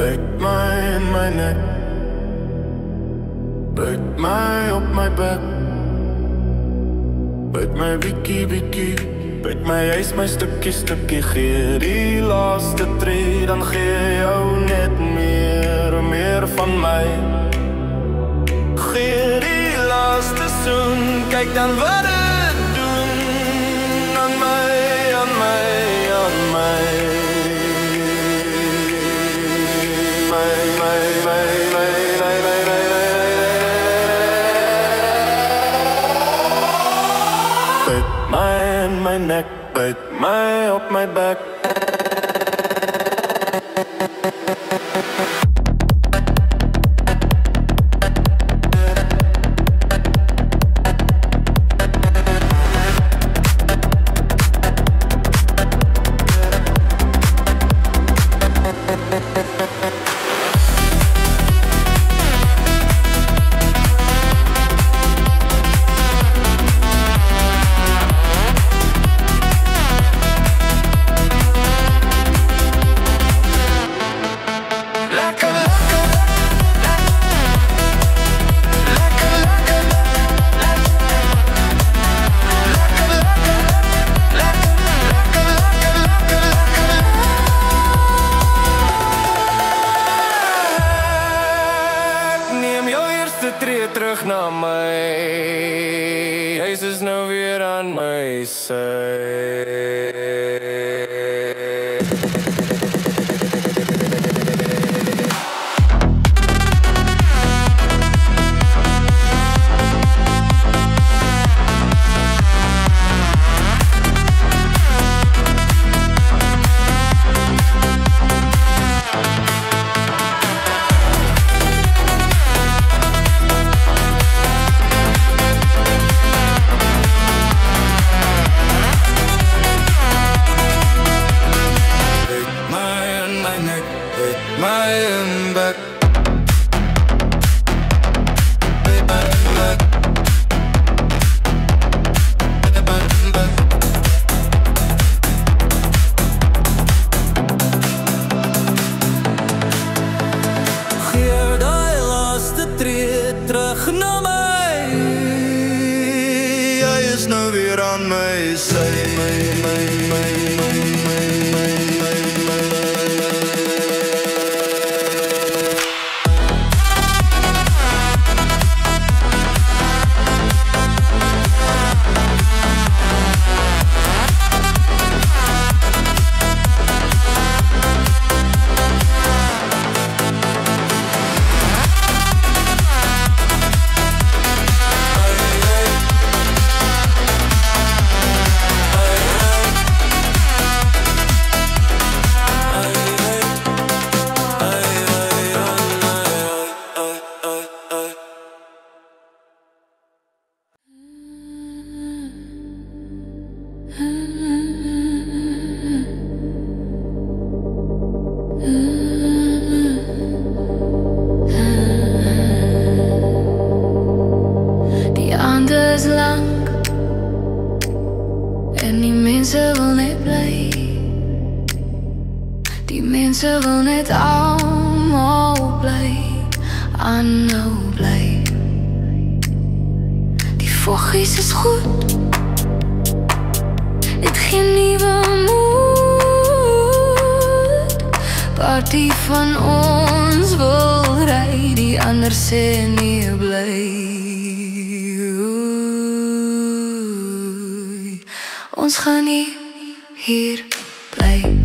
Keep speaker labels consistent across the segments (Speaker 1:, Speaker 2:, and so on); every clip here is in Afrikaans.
Speaker 1: Byt my in my nek, byt my op my bek, byt my bikkie bikkie, byt my huis my stukkie stukkie. Gee die laaste tree, dan gee jou net meer van my. Gee die laaste soen, kyk dan wat het doen aan my, aan my, aan my. Byt my in my nek, byt my op my bek. Tree terug na my, huis is nou weer aan my sy. My and back. Gee die laaste tree terug na my, hy is nou weer aan my sy. Die aand is lang en die mense wil net bly. Die mense wil net almal bly, aanhou bly. Die voggies is goed, het geen nuwe moed. Party van ons wil ry, die ander sê nie bly. Ons gaan nie hier bly.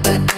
Speaker 1: But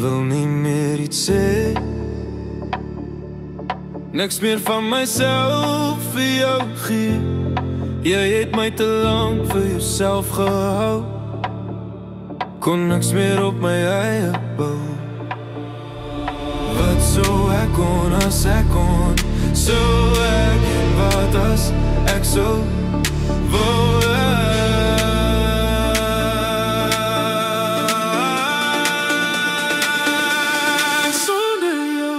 Speaker 1: wil nie meer iets sê. Niks meer van myself vir jou gee. Jy het my te lang vir jouself gehou. Kon niks meer op my eie bou. Wat sou ek kon as ek kon? Sou ek en wat as ek sou wou ek sonder jou?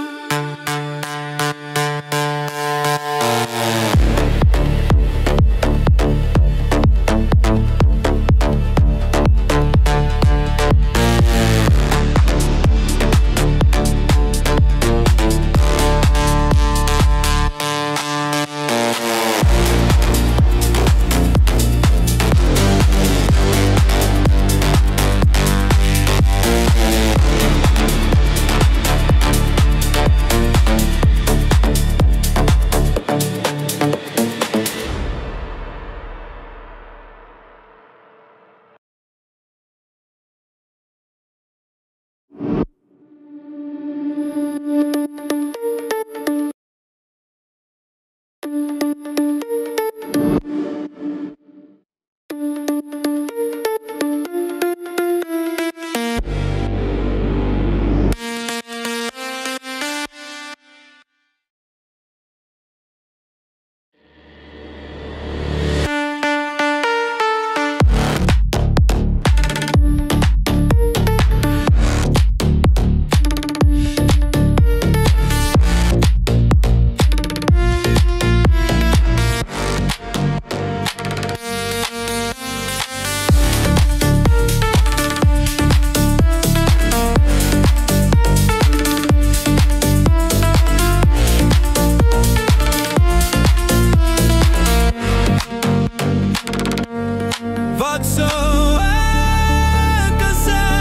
Speaker 1: Wat sou ek as ek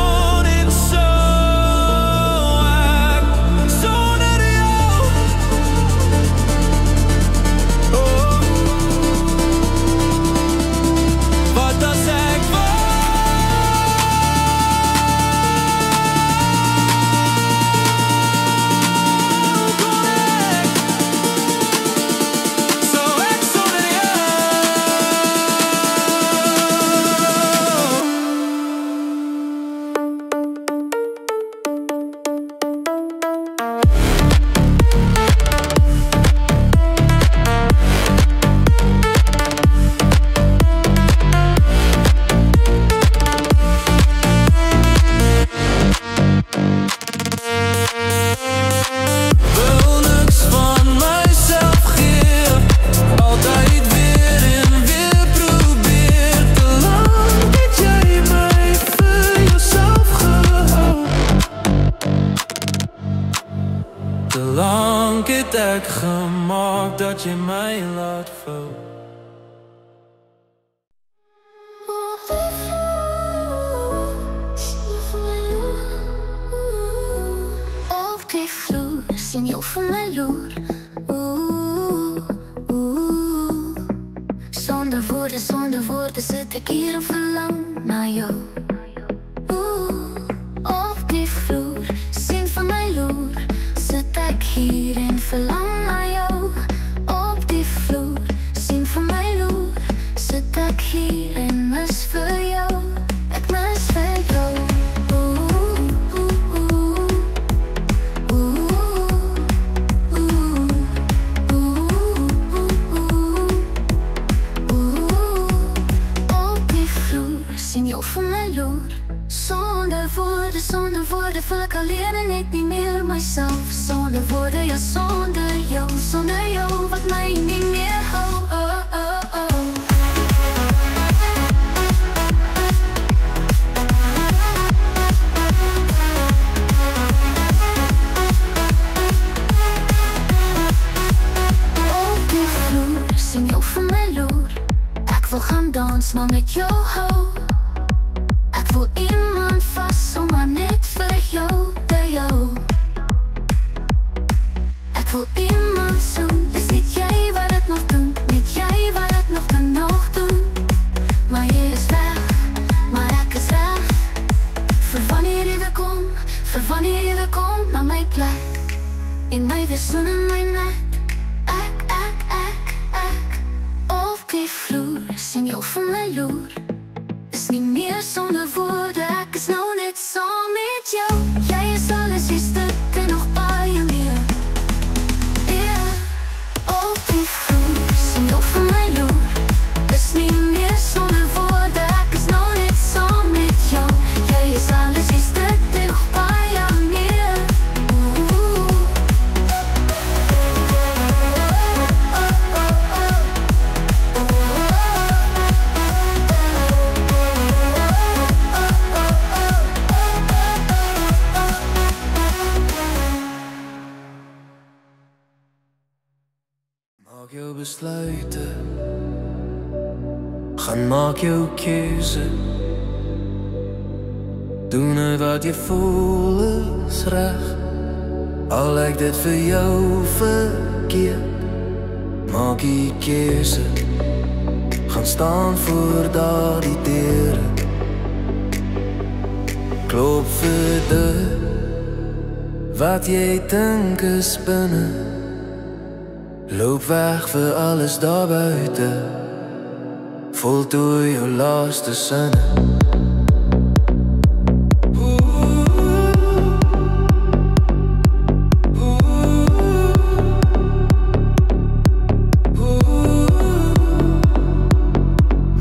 Speaker 1: kon en sou ek sonder jou? Oh. Wat as ek het ek gemaak dat jy my laat val?
Speaker 2: Op die vloer sien jou vir my loer. Sonder woorde sit ek hier en verlang na jou. Op die vloer sien vir my loer. Sit ek hier en verlang na jou. Op die vloer sien vir my loer. Sit ek hier en mis vir jou. Ek mis vir jou. Op die vloer sien jou vir my loer. Sonder woorde voel ek alleen en net nie meer myself. Sonder woorde, ja sonder jou wat my nie meer hou. Op die vloer sien jou vir my loer. Ek wil gaan dans, maar met jou hou. Ek voel iemand vast, maar net vir jou, te jou. Ek voel iemand soen, is niet jy wat het nog doen, niet jy wat het nog kan doen. Maar jy is weg, maar ek is reg, vir wanneer jy weer kom. my plek en my wissel in my nek. Ek op die vloer sien jou vir my loer. Is nie meer sonder woorde, ek is nou net saam met jou. Jy is alles, jy's dit en nog baie meer. Op die vloer sien jou vir my loer. Is nie meer sonder woorde, ek is nou net saam met jou. Jy is alles, jy's dit en nog baie meer.
Speaker 1: Maak jou besluite, gaan maak jou keuse. Doen het wat jy voel is reg, al lyk dit vir jou verkeerd. Maak die keuse, gaan staan voor daardie deure. Klop vir dit, wat jy dink is binne. Loop weg vir alles daar buite. Voltooi jou laaste sinne.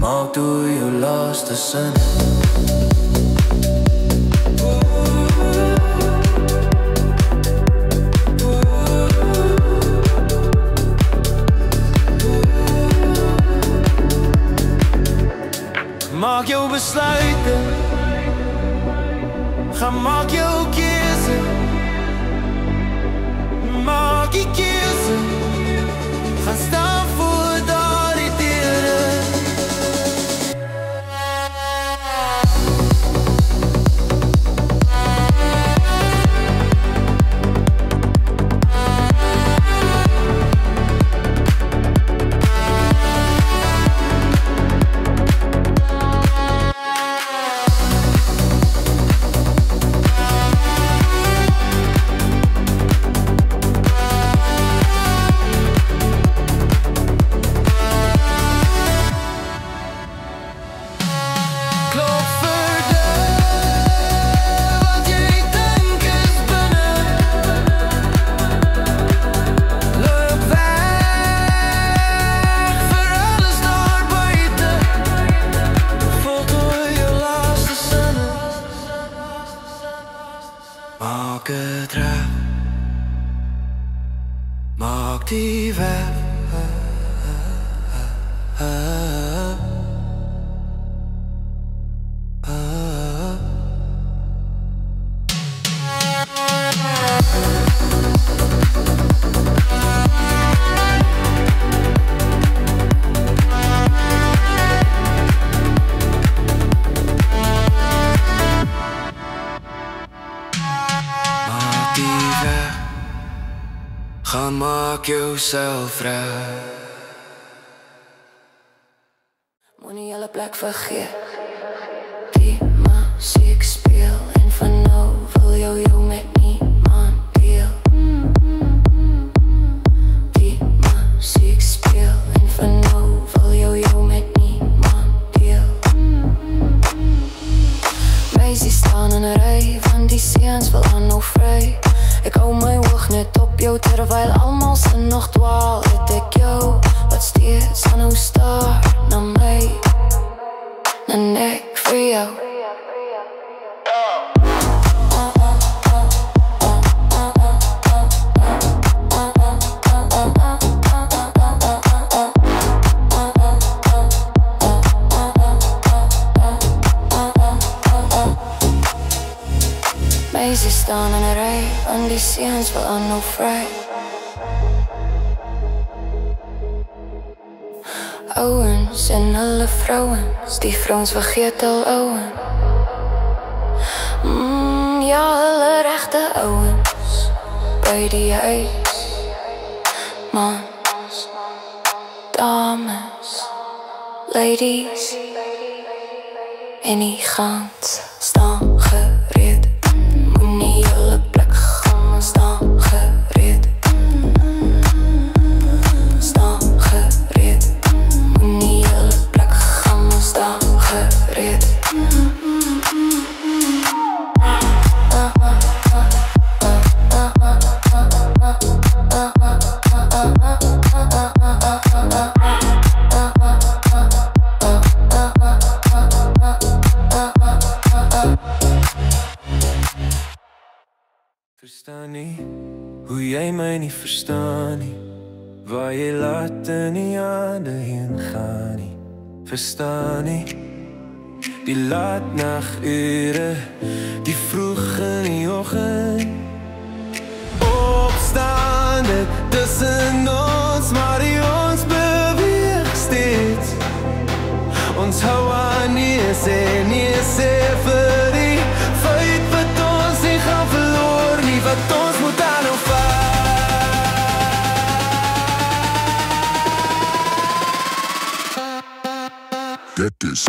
Speaker 1: Maak toe jou laaste sinne. Maak jou besluite, gaan maak jou keuse. Maak die keuse, gaan staan voor daardie deure. Maak het reg, maak die weg. Gaan maak jouself reg.
Speaker 2: Moenie julle plek vergeet. Die musiek speel en van nou wil jou met niemand deel. Die musiek speel en van nou wil jou met niemand deel. Meisies staan in 'n ry, want die seuns wil aan nou vry. Ek hou my oog net op jou, terwyl almal se nog dwaal. Het ek jou, wat steeds aanhou staar na my, en ek vir jou. Meisies staan in 'n ry, want die seuns wil aan nou vry. Ouens en hulle vrouens, die vrouens vergeet al ouens. Ja, hulle regte ouens by die huis. Mans, dames, ladies, en die gans staan gereed. Moenie julle plek gaan staan. vergeet.
Speaker 1: Verstaan nie, hoe jy my nie verstaan nie, waar jy laat in die aande heen gaan nie. Verstaan nie, die laatnagure, die vroeg in die oggend. Opstaan dit tussen ons, maar die ons beweeg steeds. Ons hou aan nie sê vir die feit wat ons nie gaan verloor nie, wat ons moet aanhou vat. Dit is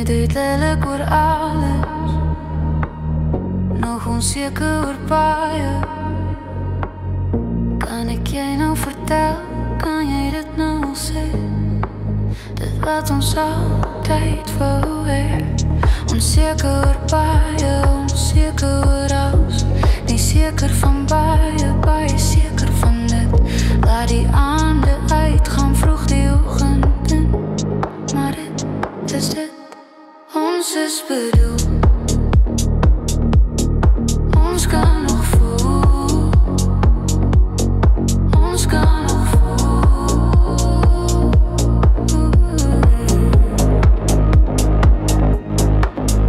Speaker 2: dit lelijk oor alles, nog onzeker oor baie. Kan ek jy nou vertel, kan jy dit nou sê? Dit wat ons altyd wou hê. Onzeker oor baie, onzeker oor alles. Nie seker van baie, baie seker van dit. Laat die aande uitgaan vroeg die oggend in. Maar dit is dit. Ons is bedoel, ons kan nog voel, ons kan nog voel.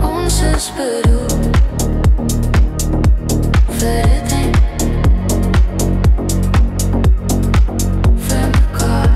Speaker 2: Ons is bedoel, vir dit heen, vir mekaar.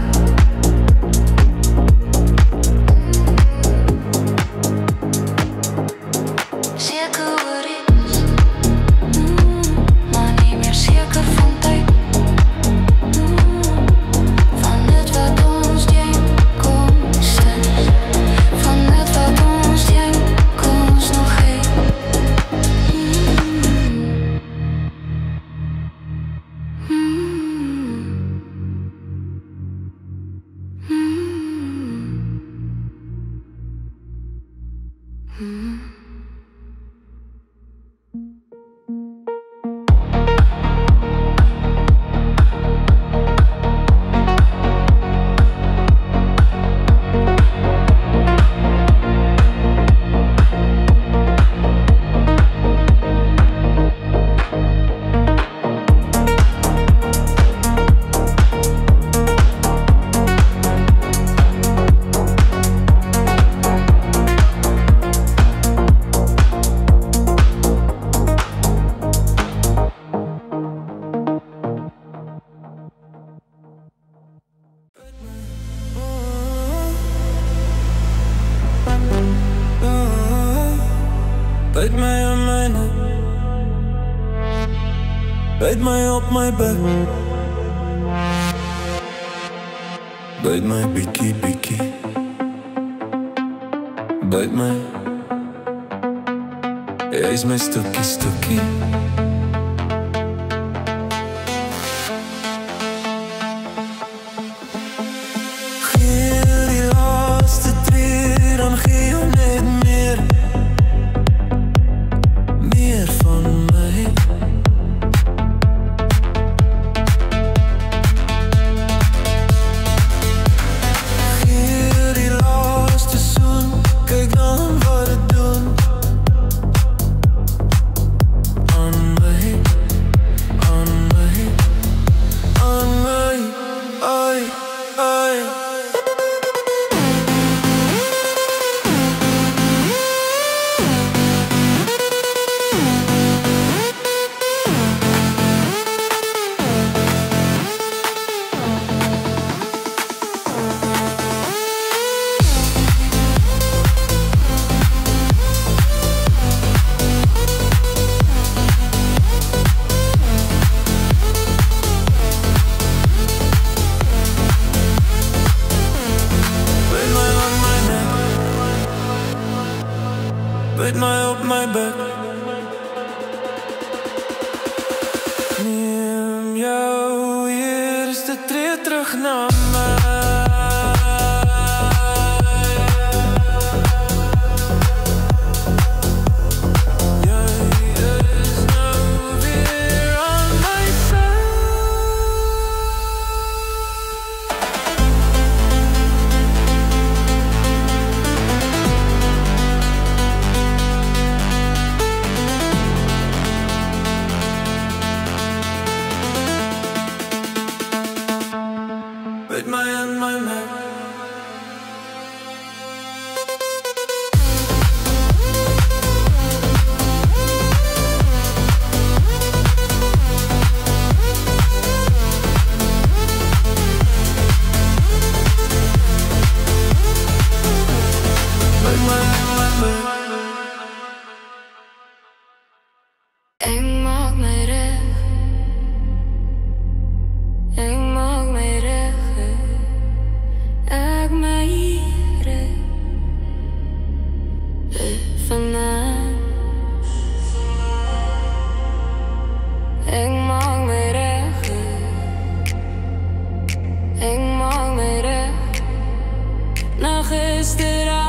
Speaker 1: Byt my aan my nek, byt my op my bek, byt my bietjie bietjie, byt my, jy is my stukkie stukkie. Gee die laaste tree, dan gee jy net meer van my. my bed. Neem jou eerste tree terug na my. Met my in my mat. Met my in my mat.
Speaker 2: Ek maak my reg. Ek maak my reg. Ek my reg. Vanaand. Ek maak my reg. Ek maak my reg. Na gisteraand.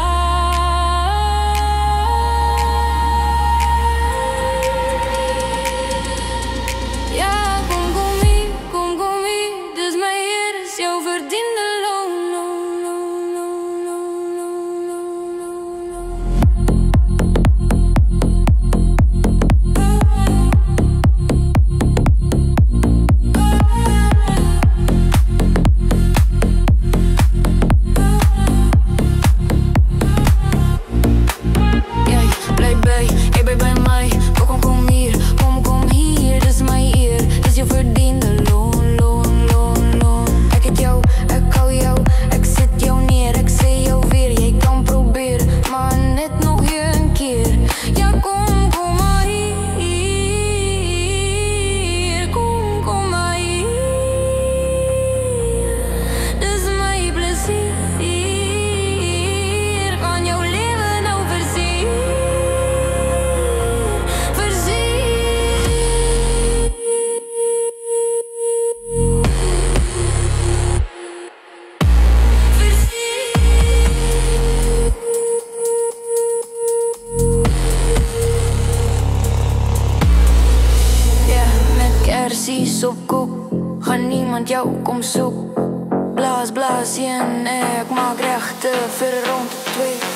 Speaker 2: Op koek, gaan niemand jou kom soek. Blaas, blaas je en ek maak rechte vir rond 2.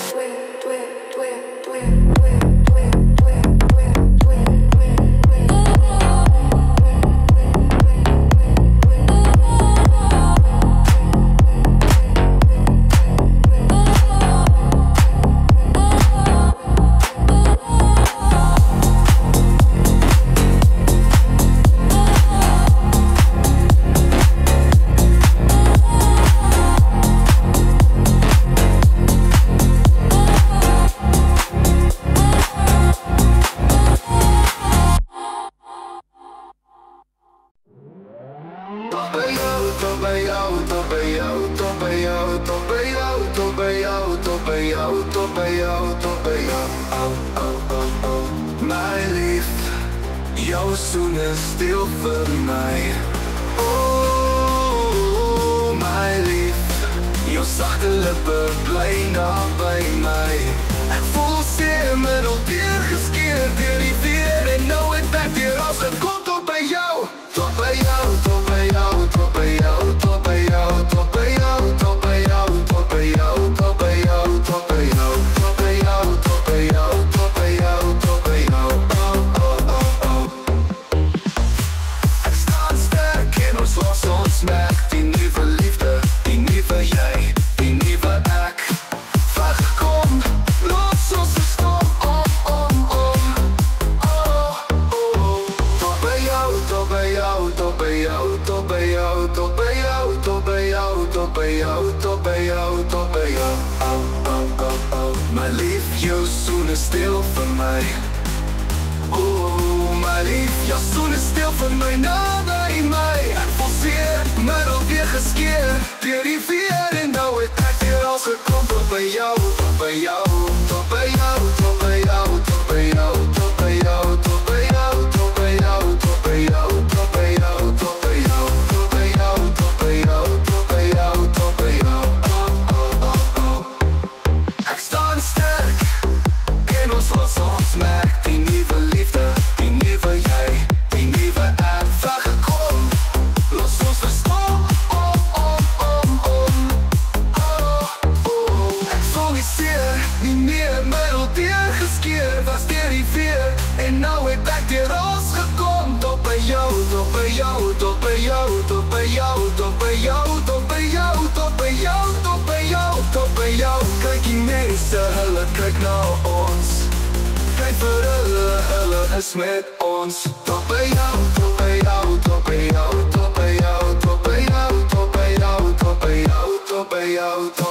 Speaker 1: My lief, jouw zoen is stil vir my. Oh, my lief, jou sagte lippe bly naby my. Ek voel seer middel deur geskeer deur die weer en nou het ek weer as gekom tot by jou. Tot by jou, tot by jou, tot by jou, tot by jou, tot by jou, tot by jou, tot by jou, tot by jou, tot by jou, tot by jou, tot by jou, tot by jou, tot by jou. Ek staan sterk en ons los ons merk die nuwe liefde, die nuwe jy, die nuwe ek. Weggekom, los ons storm om. Tot by jou, tot by jou, tot by jou, tot by jou, tot by jou, tot by jou, tot by jou, tot by jou, tot by jou. My lief, jou soen is stil vir my. Oh, my lief, jou soen is stil vir my, naby my. Ek voel seer, middel weer geskeer deur die weer en nou het ek weer als gekom tot by jou, tot by jou, tot by jou, tot by jou, tot by jou. is met ons. Tot by jou, tot by jou, tot by jou, tot by jou, tot by jou, tot by jou, tot by jou, tot by jou, tot